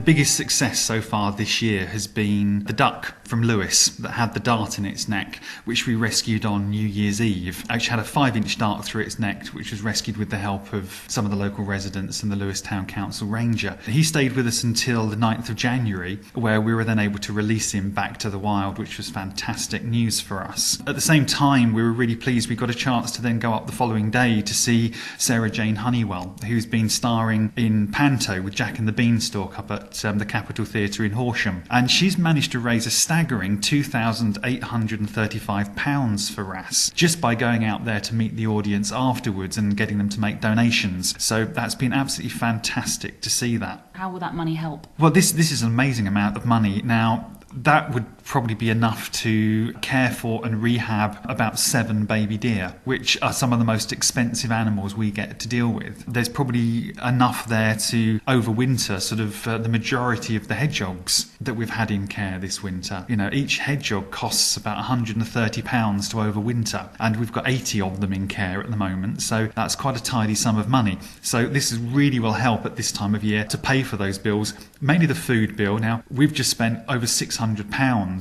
biggest success so far this year has been the duck from Lewis that had the dart in its neck, which we rescued on New Year's Eve. Actually had a 5-inch dart through its neck, which was rescued with the help of some of the local residents and the Lewis Town Council ranger. He stayed with us until the 9th of January, where we were then able to release him back to the wild, which was fantastic news for us. At the same time, we were really pleased we got a chance to then go up the following day to see Sarah Jane Honeywell, who's been starring in Panto with Jack and the Beanstalk up at the Capitol Theatre in Horsham. And she's managed to raise a staggering £2,835 for WRAS just by going out there to meet the audience afterwards and getting them to make donations. So that's been absolutely fantastic to see that. How will that money help? Well, this is an amazing amount of money. Now, that would probably be enough to care for and rehab about 7 baby deer, which are some of the most expensive animals we get to deal with. There's probably enough there to overwinter the majority of the hedgehogs that we've had in care this winter. You know, each hedgehog costs about £130 to overwinter, and we've got 80 of them in care at the moment, so that's quite a tidy sum of money. So this really will help at this time of year to pay for those bills, mainly the food bill. Now, we've just spent over £600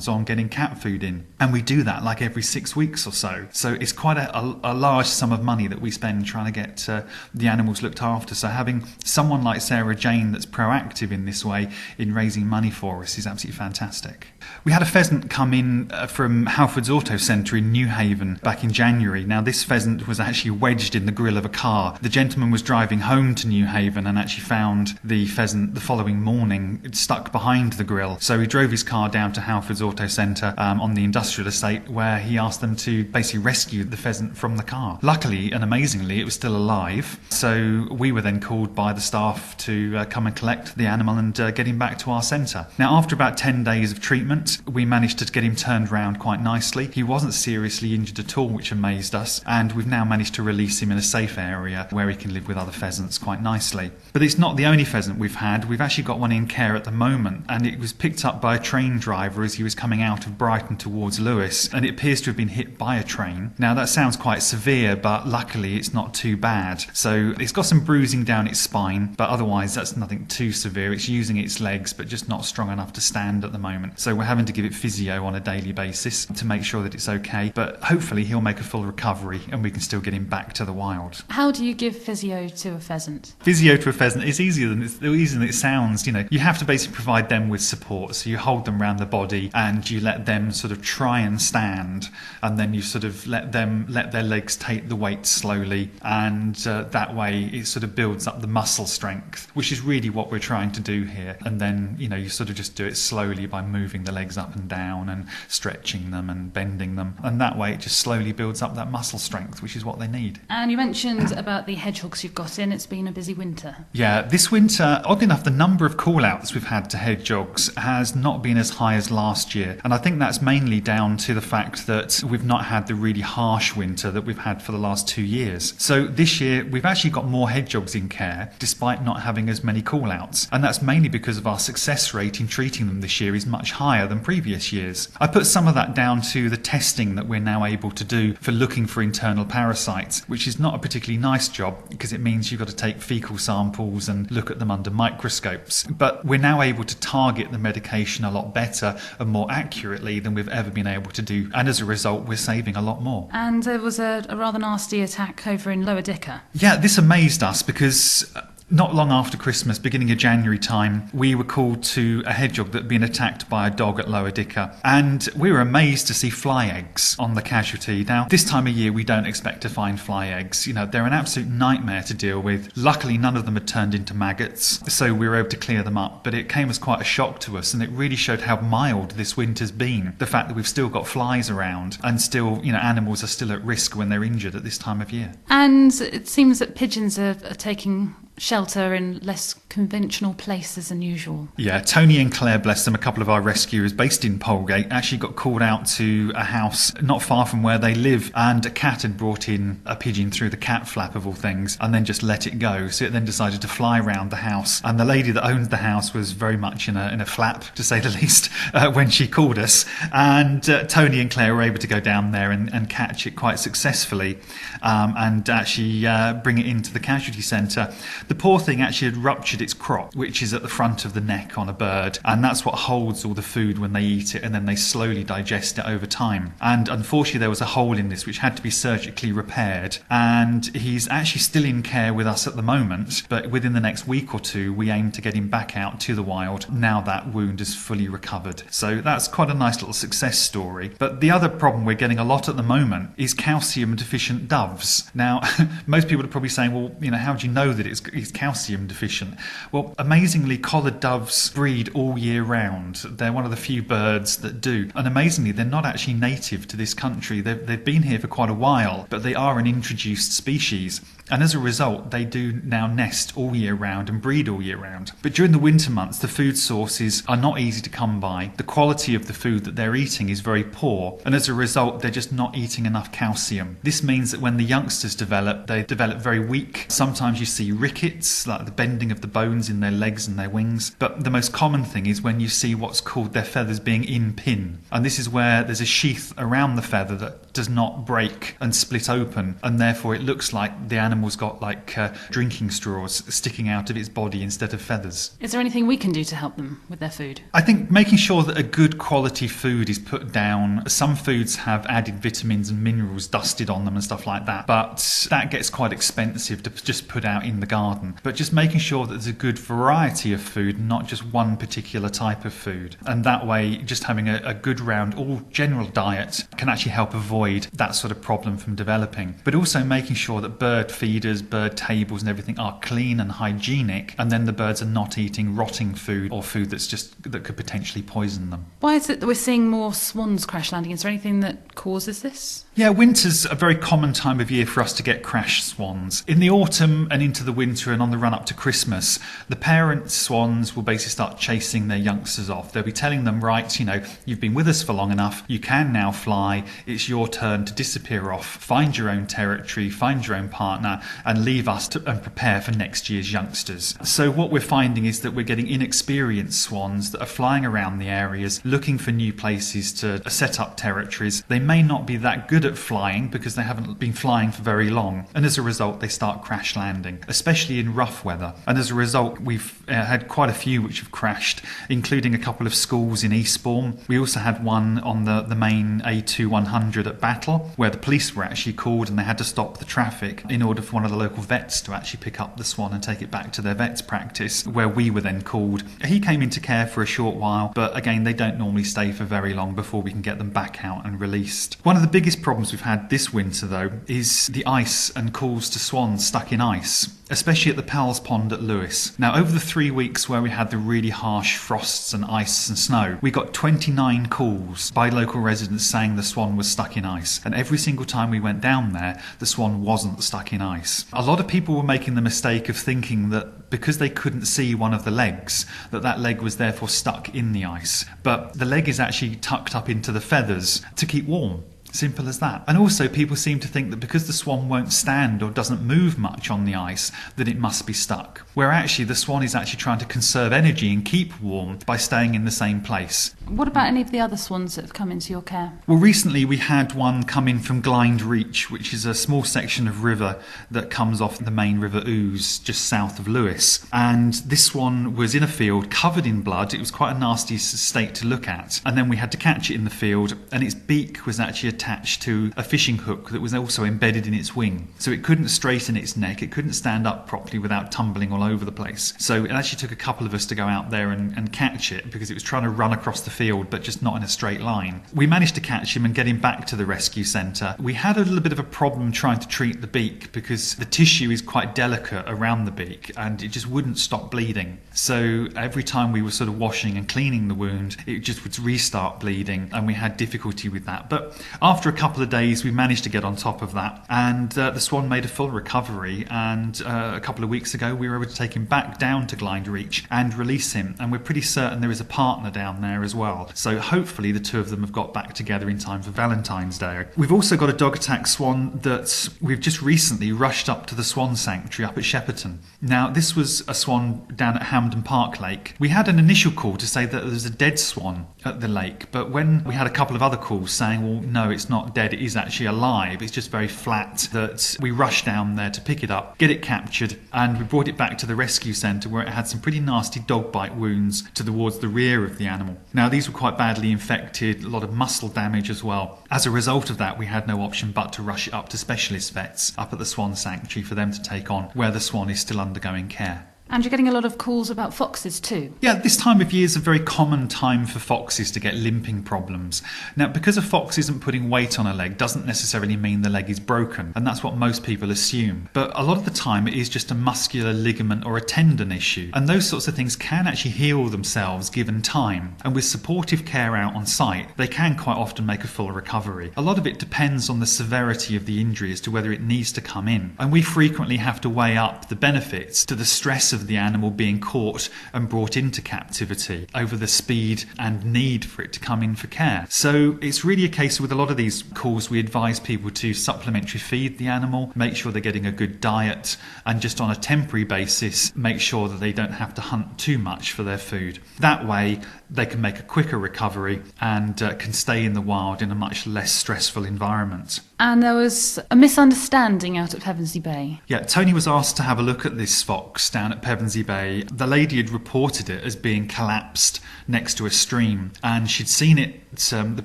on getting cat food in, and we do that like every 6 weeks or so. So it's quite a large sum of money that we spend trying to get the animals looked after. So having someone like Sarah Jane that's proactive in this way in raising money for us is absolutely fantastic. We had a pheasant come in from Halford's Auto Centre in Newhaven back in January. Now, this pheasant was actually wedged in the grille of a car. The gentleman was driving home to Newhaven and actually found the pheasant the following morning stuck behind the grille. So he drove his car down to Halford's Auto Centre on the industrial estate, where he asked them to basically rescue the pheasant from the car. Luckily and amazingly, it was still alive. So we were then called by the staff to come and collect the animal and get him back to our centre. Now, after about 10 days of treatment, we managed to get him turned around quite nicely. He wasn't seriously injured at all, which amazed us, and we've now managed to release him in a safe area where he can live with other pheasants quite nicely. But it's not the only pheasant we've had. We've actually got one in care at the moment, and it was picked up by a train driver as he was coming out of Brighton towards Lewis, and it appears to have been hit by a train. Now, that sounds quite severe, but luckily it's not too bad. So it's got some bruising down its spine, but otherwise that's nothing too severe. It's using its legs, but just not strong enough to stand at the moment. So we're having to give it physio on a daily basis to make sure that it's okay, but hopefully he'll make a full recovery and we can still get him back to the wild. How do you give physio to a pheasant? Physio to a pheasant is easier than it sounds. You know, you have to basically provide them with support. So you hold them around the body and you let them sort of try and stand, and then you sort of let their legs take the weight slowly, and that way it sort of builds up the muscle strength, which is really what we're trying to do here. And then, you know, you sort of just do it slowly by moving the legs up and down and stretching them and bending them, and that way it just slowly builds up that muscle strength, which is what they need. And you mentioned about the hedgehogs you've got in. It's been a busy winter. Yeah, this winter, oddly enough, the number of call-outs we've had to hedgehogs has not been as high as last year, and I think that's mainly down to the fact that we've not had the really harsh winter that we've had for the last 2 years. So this year we've actually got more hedgehogs in care despite not having as many call-outs, and that's mainly because of our success rate in treating them this year is much higher than previous years. I put some of that down to the testing that we're now able to do for looking for internal parasites, which is not a particularly nice job because it means you've got to take fecal samples and look at them under microscopes. But we're now able to target the medication a lot better and more accurately than we've ever been able to do, and as a result we're saving a lot more. And there was a rather nasty attack over in Lower Dicker. Yeah, this amazed us because not long after Christmas, beginning of January time, we were called to a hedgehog that had been attacked by a dog at Lower Dicker, and we were amazed to see fly eggs on the casualty. Now, this time of year we don't expect to find fly eggs. You know, they're an absolute nightmare to deal with. Luckily, none of them had turned into maggots, so we were able to clear them up, but it came as quite a shock to us, and it really showed how mild this winter's been. The fact that we've still got flies around, and still, you know, animals are still at risk when they're injured at this time of year. And it seems that pigeons are taking shelter in less conventional places than usual. Yeah, Tony and Claire, bless them, a couple of our rescuers based in Polegate, actually got called out to a house not far from where they live, and a cat had brought in a pigeon through the cat flap of all things and then just let it go. So it then decided to fly around the house, and the lady that owned the house was very much in a flap, to say the least, when she called us, and Tony and Claire were able to go down there and catch it quite successfully, and actually bring it into the casualty centre. The poor thing actually had ruptured its crop, which is at the front of the neck on a bird, and that's what holds all the food when they eat it, and then they slowly digest it over time. And unfortunately there was a hole in this which had to be surgically repaired, and he's actually still in care with us at the moment, but within the next week or two we aim to get him back out to the wild now that wound is fully recovered. So that's quite a nice little success story. But the other problem we're getting a lot at the moment is calcium deficient doves. Now most people are probably saying, well, how do you know that it's calcium deficient? Well, amazingly, collared doves breed all year round. They're one of the few birds that do, and amazingly they're not actually native to this country. They've been here for quite a while, but they are an introduced species, and as a result they do now nest all year round and breed all year round. But during the winter months the food sources are not easy to come by. The quality of the food that they're eating is very poor, and as a result they're just not eating enough calcium. This means that when the youngsters develop, they develop very weak. Sometimes you see rickets, like the bending of the bones in their legs and their wings, but the most common thing is when you see what's called their feathers being in pin, and this is where there's a sheath around the feather that does not break and split open, and therefore it looks like the animal's got like drinking straws sticking out of its body instead of feathers. Is there anything we can do to help them with their food? I think making sure that a good quality food is put down. Some foods have added vitamins and minerals dusted on them and stuff like that, but that gets quite expensive to just put out in the garden. But just making sure that there's a good variety of food, not just one particular type of food, and that way just having a good round all general diet can actually help avoid that sort of problem from developing. But also making sure that bird feeders, bird tables and everything are clean and hygienic, and then the birds are not eating rotting food or food that could potentially poison them. Why is it that we're seeing more swans crash landing? Is there anything that causes this? Yeah, winter's a very common time of year for us to get crash swans. In the autumn and into the winter and on the run up to Christmas, the parent swans will basically start chasing their youngsters off. They'll be telling them, right, you've been with us for long enough, you can now fly, it's your turn to disappear off, find your own territory, find your own partner, and leave us and prepare for next year's youngsters. So what we're finding is that we're getting inexperienced swans that are flying around the areas looking for new places to set up territories. They may not be that good at flying because they haven't been flying for very long, and as a result they start crash landing, especially in rough weather. And as a result we've had quite a few which have crashed, including a couple of schools in Eastbourne. We also had one on the main A2100 at Battle, where the police were actually called and they had to stop the traffic in order for one of the local vets to actually pick up the swan and take it back to their vet's practice, where we were then called. He came into care for a short while, but again they don't normally stay for very long before we can get them back out and released. One of the biggest problems we've had this winter though is the ice and calls to swans stuck in ice, especially at the Pals Pond at Lewis. Now over the 3 weeks where we had the really harsh frosts and ice and snow, we got 29 calls by local residents saying the swan was stuck in ice, and every single time we went down there the swan wasn't stuck in ice. A lot of people were making the mistake of thinking that because they couldn't see one of the legs, that leg was therefore stuck in the ice, but the leg is actually tucked up into the feathers to keep warm. Simple as that. And also people seem to think that because the swan won't stand or doesn't move much on the ice that it must be stuck, where actually the swan is actually trying to conserve energy and keep warm by staying in the same place. What about any of the other swans that have come into your care? Well, recently we had one come in from Glynde Reach, which is a small section of river that comes off the main river Ouse just south of Lewis, and this one was in a field covered in blood. It was quite a nasty state to look at, and then we had to catch it in the field, and its beak was actually attached to a fishing hook that was also embedded in its wing, so it couldn't straighten its neck, it couldn't stand up properly without tumbling all over the place. So it actually took a couple of us to go out there and catch it, because it was trying to run across the field but just not in a straight line. We managed to catch him and get him back to the rescue centre. We had a little bit of a problem trying to treat the beak because the tissue is quite delicate around the beak and it just wouldn't stop bleeding. So every time we were sort of washing and cleaning the wound, it just would restart bleeding, and we had difficulty with that. But after a couple of days we managed to get on top of that, and the swan made a full recovery, and a couple of weeks ago we were able to take him back down to Glynde Reach and release him, and we're pretty certain there is a partner down there as well. So hopefully the two of them have got back together in time for Valentine's Day. We've also got a dog attack swan that we've just recently rushed up to the Swan Sanctuary up at Shepperton. Now this was a swan down at Hampden Park Lake. We had an initial call to say that there was a dead swan at the lake, but when we had a couple of other calls saying, well no, it's not dead, it is actually alive. It's just very flat. That we rushed down there to pick it up, get it captured, and we brought it back to the rescue centre where it had some pretty nasty dog bite wounds towards the rear of the animal. Now, these were quite badly infected, a lot of muscle damage as well. As a result of that, we had no option but to rush it up to specialist vets up at the Swan Sanctuary for them to take on, where the swan is still undergoing care. And you're getting a lot of calls about foxes too. Yeah, this time of year is a very common time for foxes to get limping problems. Now, because a fox isn't putting weight on a leg doesn't necessarily mean the leg is broken, and that's what most people assume. But a lot of the time it is just a muscular ligament or a tendon issue, and those sorts of things can actually heal themselves given time. And with supportive care out on site, they can quite often make a full recovery. A lot of it depends on the severity of the injury as to whether it needs to come in. And we frequently have to weigh up the benefits to the stress of the animal being caught and brought into captivity over the speed and need for it to come in for care. So it's really a case with a lot of these calls we advise people to supplementary feed the animal, make sure they're getting a good diet, and just on a temporary basis make sure that they don't have to hunt too much for their food. That way they can make a quicker recovery and can stay in the wild in a much less stressful environment. And there was a misunderstanding out at Pevensey Bay. Yeah, Tony was asked to have a look at this fox down at Pevensey Bay. The lady had reported it as being collapsed next to a stream, and she'd seen it the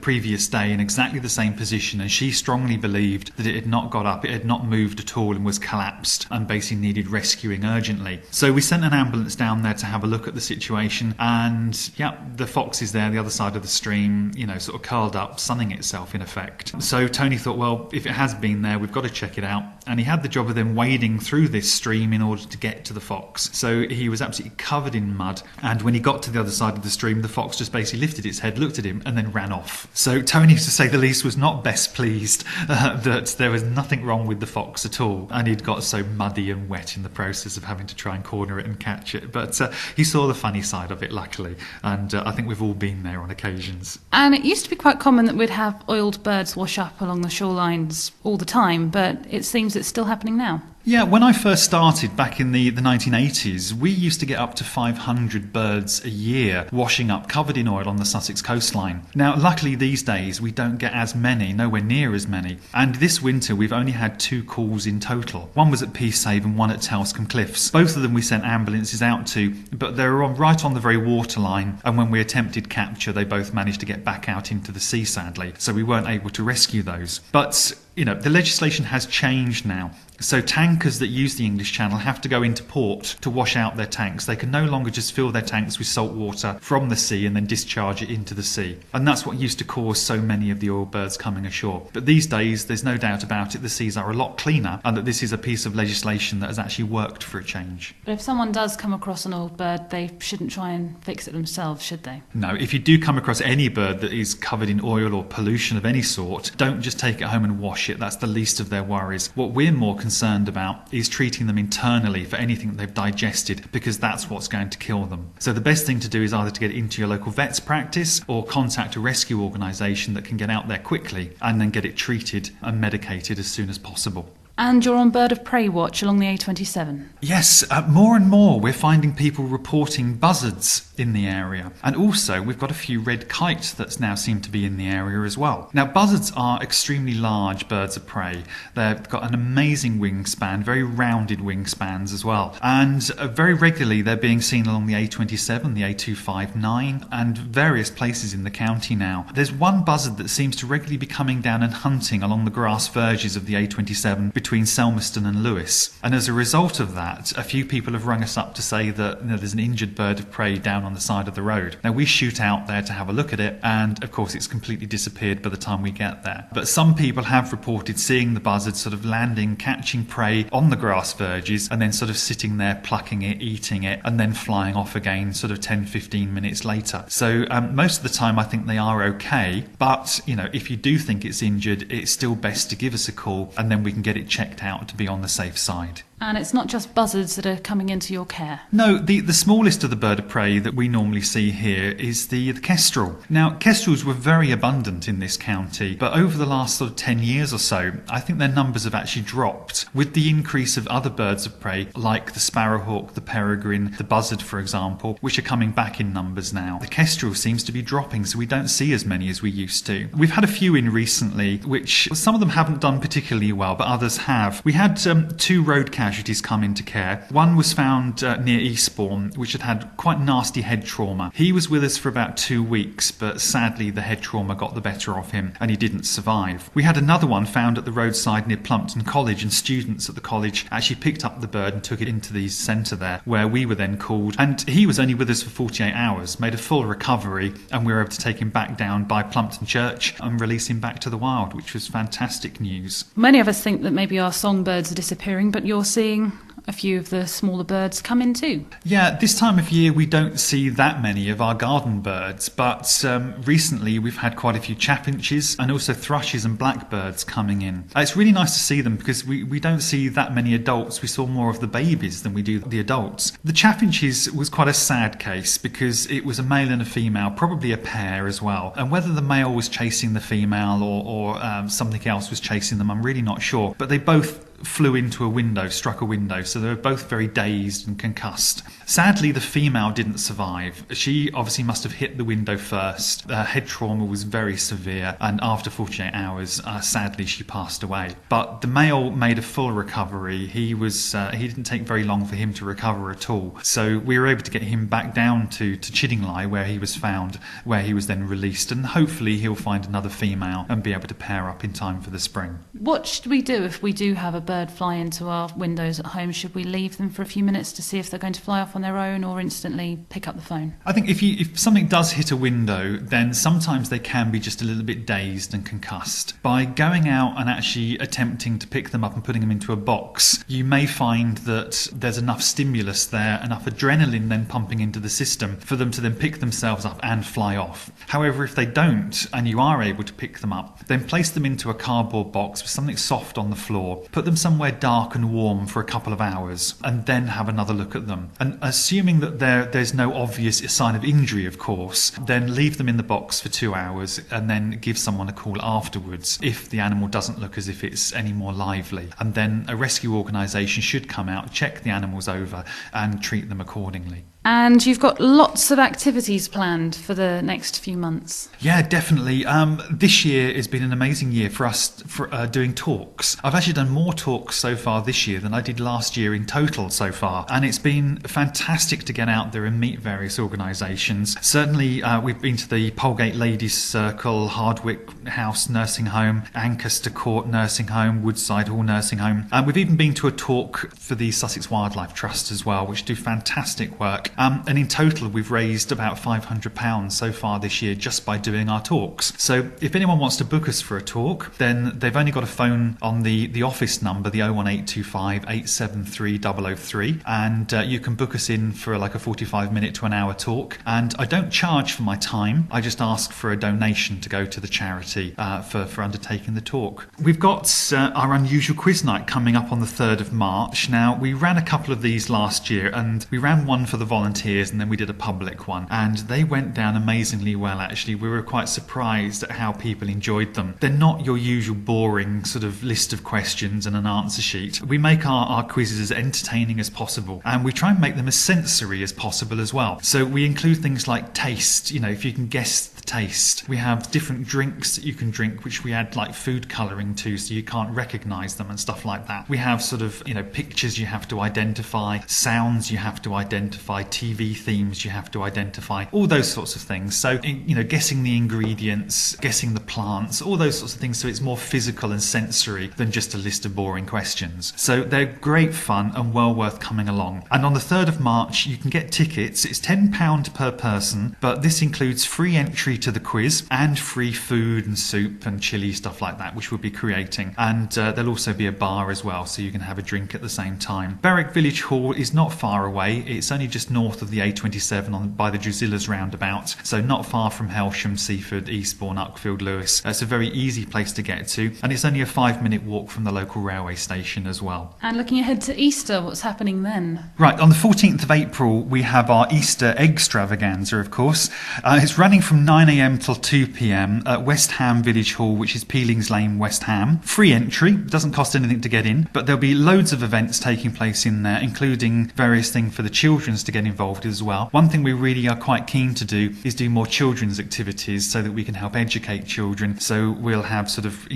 previous day in exactly the same position, and she strongly believed that it had not got up, it had not moved at all and was collapsed and basically needed rescuing urgently. So we sent an ambulance down there to have a look at the situation, and yeah, the fox is there the other side of the stream, sort of curled up, sunning itself in effect. So Tony thought, well, if it has been there, we've got to check it out. And he had the job of then wading through this stream in order to get to the fox. So he was absolutely covered in mud. And when he got to the other side of the stream, the fox just basically lifted its head, looked at him, and then ran off. So Tony, to say the least, was not best pleased that there was nothing wrong with the fox at all. And he'd got so muddy and wet in the process of having to try and corner it and catch it. But he saw the funny side of it, luckily. And I think we've all been there on occasions. And it used to be quite common that we'd have oiled birds wash up along the shorelines all the time, but it seems it's still happening now. Yeah, when I first started back in the 1980s, we used to get up to 500 birds a year washing up covered in oil on the Sussex coastline. Now, luckily these days we don't get as many, nowhere near as many. And this winter we've only had 2 calls in total. One was at Peacehaven and one at Telscombe Cliffs. Both of them we sent ambulances out to, but they were right on the very waterline. And when we attempted capture, they both managed to get back out into the sea, sadly. So we weren't able to rescue those. But the legislation has changed now. So tankers that use the English Channel have to go into port to wash out their tanks. They can no longer just fill their tanks with salt water from the sea and then discharge it into the sea. And that's what used to cause so many of the oil birds coming ashore. But these days, there's no doubt about it, the seas are a lot cleaner, and that this is a piece of legislation that has actually worked for a change. But if someone does come across an oiled bird, they shouldn't try and fix it themselves, should they? No, if you do come across any bird that is covered in oil or pollution of any sort, don't just take it home and wash it. That's the least of their worries. What we're more concerned about is treating them internally for anything that they've digested, because that's what's going to kill them. So the best thing to do is either to get it into your local vet's practice or contact a rescue organisation that can get out there quickly and then get it treated and medicated as soon as possible. And you're on bird of prey watch along the A27. Yes, more and more we're finding people reporting buzzards in the area. And also we've got a few red kites that now seem to be in the area as well. Now, buzzards are extremely large birds of prey. They've got an amazing wingspan, very rounded wingspans as well. And very regularly they're being seen along the A27, the A259 and various places in the county now. There's one buzzard that seems to regularly be coming down and hunting along the grass verges of the A27 between Selmeston and Lewis. And as a result of that, a few people have rung us up to say that there's an injured bird of prey down on the side of the road. Now, we shoot out there to have a look at it, and of course it's completely disappeared by the time we get there. But some people have reported seeing the buzzard sort of landing, catching prey on the grass verges, and then sort of sitting there plucking it, eating it, and then flying off again sort of 10-15 minutes later. So most of the time I think they are okay, but if you do think it's injured, it's still best to give us a call, and then we can get it checked out to be on the safe side. And it's not just buzzards that are coming into your care. No, the smallest of the bird of prey that we normally see here is the kestrel. Now, kestrels were very abundant in this county, but over the last sort of 10 years or so, I think their numbers have actually dropped with the increase of other birds of prey like the sparrowhawk, the peregrine, the buzzard, for example, which are coming back in numbers now. The kestrel seems to be dropping, so we don't see as many as we used to. We've had a few in recently, which some of them haven't done particularly well, but others have. We had 2 road casualties come into care. One was found near Eastbourne, which had quite nasty head trauma. He was with us for about 2 weeks, but sadly the head trauma got the better of him and he didn't survive. We had another one found at the roadside near Plumpton College, and students at the college actually picked up the bird and took it into the centre there, where we were then called, and he was only with us for 48 hours, made a full recovery, and we were able to take him back down by Plumpton Church and release him back to the wild, which was fantastic news. Many of us think that maybe our songbirds are disappearing, but you're seeing a few of the smaller birds come in too. Yeah, this time of year we don't see that many of our garden birds, but recently we've had quite a few chapinches and also thrushes and blackbirds coming in. It's really nice to see them because we don't see that many adults. We saw more of the babies than we do the adults. The chapinches was quite a sad case because it was a male and a female, probably a pair as well. And whether the male was chasing the female or something else was chasing them, I'm really not sure. But they both flew into a window, struck a window, so they were both very dazed and concussed. Sadly, the female didn't survive. She obviously must have hit the window first. Her head trauma was very severe, and after 48 hours, sadly, she passed away. But the male made a full recovery. He didn't take very long for him to recover at all. So we were able to get him back down to Chiddingly, where he was found, where he was then released, and hopefully he'll find another female and be able to pair up in time for the spring. What should we do if we do have a bird fly into our windows at home? Should we leave them for a few minutes to see if they're going to fly off on their own, or instantly pick up the phone? I think if something does hit a window, then sometimes they can be just a little bit dazed and concussed. By going out and actually attempting to pick them up and putting them into a box, you may find that there's enough stimulus there, enough adrenaline then pumping into the system for them to then pick themselves up and fly off. However, if they don't, and you are able to pick them up, then place them into a cardboard box with something soft on the floor, put them somewhere dark and warm for a couple of hours, and then have another look at them. And assuming that there's no obvious sign of injury, of course, then leave them in the box for 2 hours and then give someone a call afterwards if the animal doesn't look as if it's any more lively. And then a rescue organisation should come out, check the animals over and treat them accordingly. And you've got lots of activities planned for the next few months. Yeah, definitely. This year has been an amazing year for us for doing talks. I've actually done more talks so far this year than I did last year in total so far. And it's been fantastic to get out there and meet various organisations. Certainly, we've been to the Polegate Ladies Circle, Hardwick House Nursing Home, Ancaster Court Nursing Home, Woodside Hall Nursing Home. We've even been to a talk for the Sussex Wildlife Trust as well, which do fantastic work. And in total, we've raised about £500 so far this year just by doing our talks. So if anyone wants to book us for a talk, then they've only got to phone on the office number, the 01825 873 003, and you can book us in for like a 45-minute to an hour talk. And I don't charge for my time. I just ask for a donation to go to the charity for undertaking the talk. We've got our unusual quiz night coming up on the 3rd of March. Now, we ran a couple of these last year, and we ran one for the volunteers, and then we did a public one, and they went down amazingly well. Actually, we were quite surprised at how people enjoyed them. They're not your usual boring sort of list of questions and an answer sheet. We make our quizzes as entertaining as possible, and we try and make them as sensory as possible as well. So we include things like taste, if you can guess the taste. We have different drinks that you can drink, which we add like food colouring to, so you can't recognise them and stuff like that. We have sort of pictures you have to identify, sounds you have to identify, TV themes you have to identify, all those sorts of things. So, guessing the ingredients, guessing the plants, all those sorts of things, so it's more physical and sensory than just a list of boring questions. So they're great fun and well worth coming along. And on the 3rd of March, you can get tickets. It's £10 per person, but this includes free entry complimentary to the quiz and free food and soup and chilli, stuff like that, which we'll be creating. And there'll also be a bar as well, so you can have a drink at the same time. Berwick Village Hall is not far away. It's only just north of the A27 by the Drusillas roundabout, so not far from Helsham, Seaford, Eastbourne, Uckfield, Lewis. It's a very easy place to get to, and it's only a 5-minute walk from the local railway station as well. And looking ahead to Easter, what's happening then? Right, on the 14th of April, we have our Easter Extravaganza, of course. It's running from 9 a.m. till 2 p.m. at West Ham Village Hall, which is Peelings Lane, West Ham. Free entry, doesn't cost anything to get in, but there'll be loads of events taking place in there, including various things for the children to get involved as well. One thing we really are quite keen to do is do more children's activities so that we can help educate children. So we'll have sort of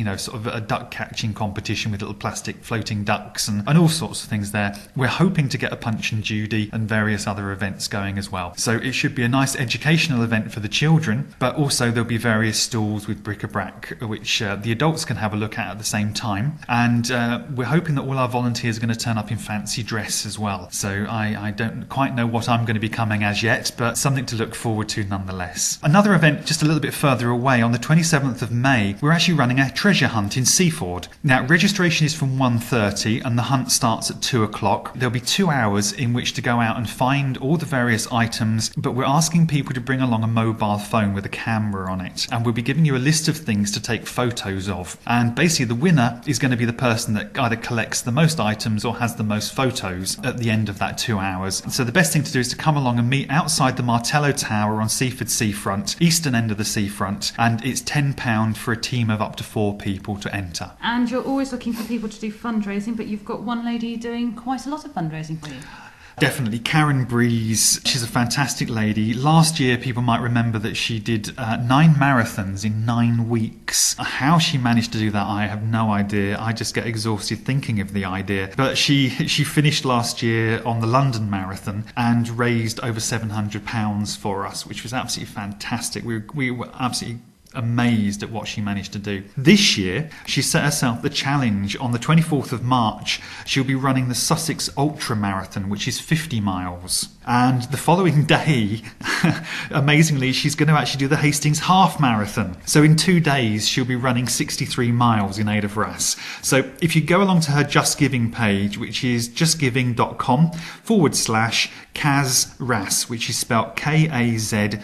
a duck catching competition with little plastic floating ducks and all sorts of things there. We're hoping to get a Punch and Judy and various other events going as well. So it should be a nice educational event for the children, but also there'll be various stalls with bric-a-brac which the adults can have a look at the same time. And we're hoping that all our volunteers are going to turn up in fancy dress as well. So I don't quite know what I'm going to be coming as yet, but something to look forward to nonetheless. Another event just a little bit further away, on the 27th of May, we're actually running a treasure hunt in Seaford. Now, registration is from 1:30 and the hunt starts at 2 o'clock. There'll be 2 hours in which to go out and find all the various items, but we're asking people to bring along a mobile phone with a camera on it. And we'll be giving you a list of things to take photos of. And basically the winner is going to be the person that either collects the most items or has the most photos at the end of that 2 hours. So the best thing to do is to come along and meet outside the Martello Tower on Seaford Seafront, eastern end of the seafront, and it's £10 for a team of up to 4 people to enter. And you're always looking for people to do fundraising, but you've got one lady doing quite a lot of fundraising for you. Definitely. Karen Breeze, she's a fantastic lady. Last year, people might remember that she did 9 marathons in 9 weeks. How she managed to do that, I have no idea. I just get exhausted thinking of the idea. But she finished last year on the London Marathon and raised over £700 for us, which was absolutely fantastic. We were absolutely amazed at what she managed to do. This year, she set herself the challenge. On the 24th of March, she'll be running the Sussex Ultra Marathon, which is 50 miles. And the following day, amazingly, she's going to actually do the Hastings Half Marathon. So in 2 days, she'll be running 63 miles in aid of WRAS. So if you go along to her Just Giving page, which is justgiving.com/KazWRAS, which is spelled KazWRAS.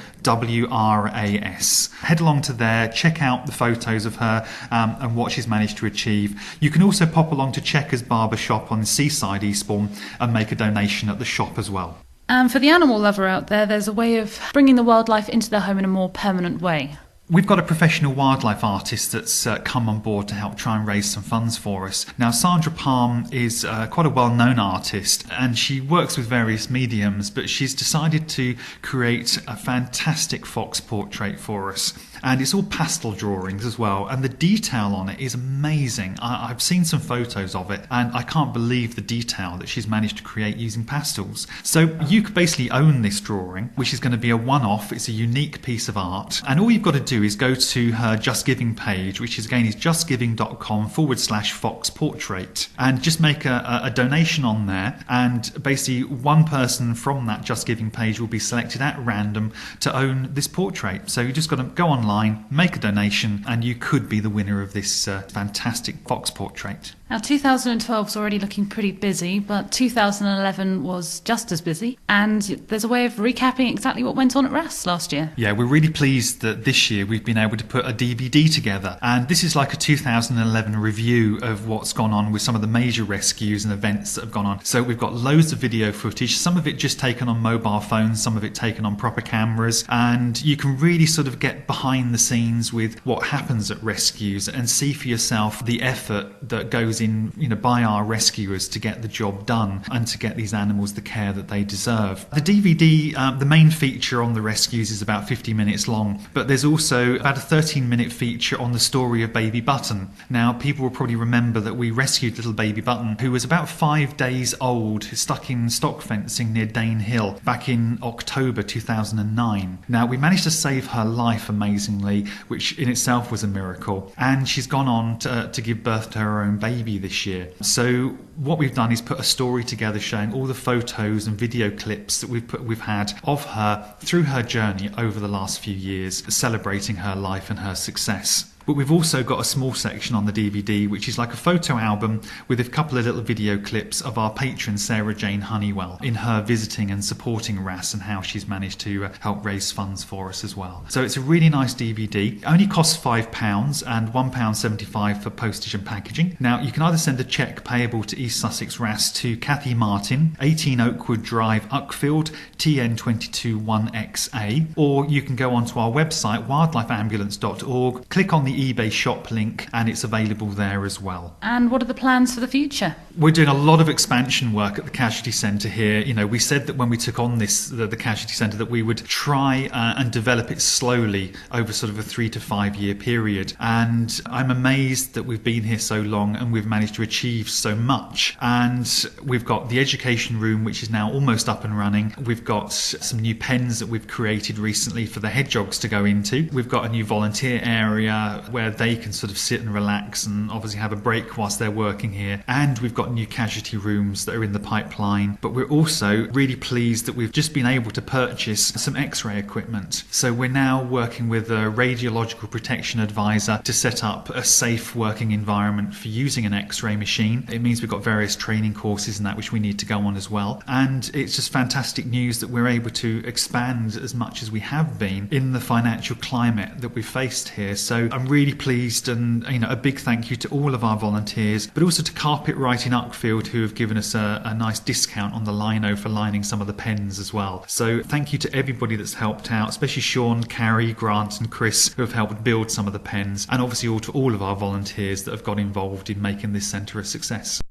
Head along to there, check out the photos of her and what she's managed to achieve. You can also pop along to Chequers Barber Shop on Seaside, Eastbourne, and make a donation at the shop as well. And for the animal lover out there, there's a way of bringing the wildlife into their home in a more permanent way. We've got a professional wildlife artist that's come on board to help try and raise some funds for us. Now, Sandra Palm is quite a well-known artist, and she works with various mediums, but she's decided to create a fantastic fox portrait for us. And it's all pastel drawings as well, and the detail on it is amazing. I've seen some photos of it, and I can't believe the detail that she's managed to create using pastels. So you could basically own this drawing, which is going to be a one-off. It's a unique piece of art, and all you've got to do is go to her Just Giving page, which is justgiving.com/fox portrait, and just make a donation on there. And basically, one person from that Just Giving page will be selected at random to own this portrait. So you just got to go online, make a donation, and you could be the winner of this fantastic fox portrait. Now, 2012 is already looking pretty busy, but 2011 was just as busy. And there's a way of recapping exactly what went on at WRAS last year. Yeah, we're really pleased that this year we've been able to put a DVD together. And this is like a 2011 review of what's gone on with some of the major rescues and events that have gone on. So we've got loads of video footage, some of it just taken on mobile phones, some of it taken on proper cameras. And you can really sort of get behind the scenes with what happens at rescues and see for yourself the effort that goes in, by our rescuers to get the job done and to get these animals the care that they deserve. The DVD, the main feature on the rescues is about 50 minutes long, but there's also about a 13-minute feature on the story of Baby Button. Now, people will probably remember that we rescued little Baby Button, who was about 5 days old, stuck in stock fencing near Dane Hill back in October 2009. Now, we managed to save her life amazingly, which in itself was a miracle, and she's gone on to give birth to her own baby baby this year. So what we've done is put a story together showing all the photos and video clips that we've had of her through her journey over the last few years, celebrating her life and her success. But we've also got a small section on the DVD, which is like a photo album with a couple of little video clips of our patron Sarah Jane Honeywell in her visiting and supporting WRAS and how she's managed to help raise funds for us as well. So it's a really nice DVD. It only costs £5 and £1.75 for postage and packaging. Now, you can either send a cheque payable to East Sussex WRAS to Kathy Martin, 18 Oakwood Drive, Uckfield, TN22 1XA, or you can go onto our website, wildlifeambulance.org, click on the eBay shop link, and it's available there as well. And what are the plans for the future? We're doing a lot of expansion work at the Casualty Centre here. You know, we said that when we took on the Casualty Centre that we would try and develop it slowly over sort of a 3 to 5 year period. And I'm amazed that we've been here so long and we've managed to achieve so much. And we've got the education room, which is now almost up and running. We've got some new pens that we've created recently for the hedgehogs to go into. We've got a new volunteer area where they can sort of sit and relax and obviously have a break whilst they're working here. And we've got new casualty rooms that are in the pipeline. But we're also really pleased that we've just been able to purchase some X-ray equipment. So we're now working with a radiological protection advisor to set up a safe working environment for using an X-ray machine. It means we've got various training courses and that which we need to go on as well. And it's just fantastic news that we're able to expand as much as we have been in the financial climate that we've faced here. So I'm really pleased, and a big thank you to all of our volunteers, but also to Carpet Right in Uckfield, who have given us a nice discount on the lino for lining some of the pens as well. So thank you to everybody that's helped out, especially Sean, Carrie, Grant and Chris, who have helped build some of the pens, and obviously to all of our volunteers that have got involved in making this centre a success.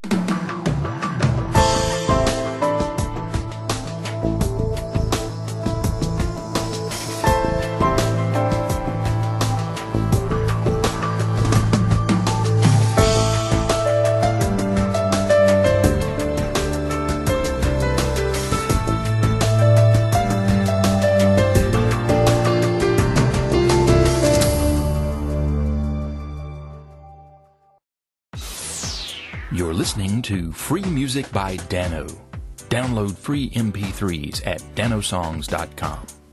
You're listening to Free Music by Dano. Download free MP3s at danosongs.com.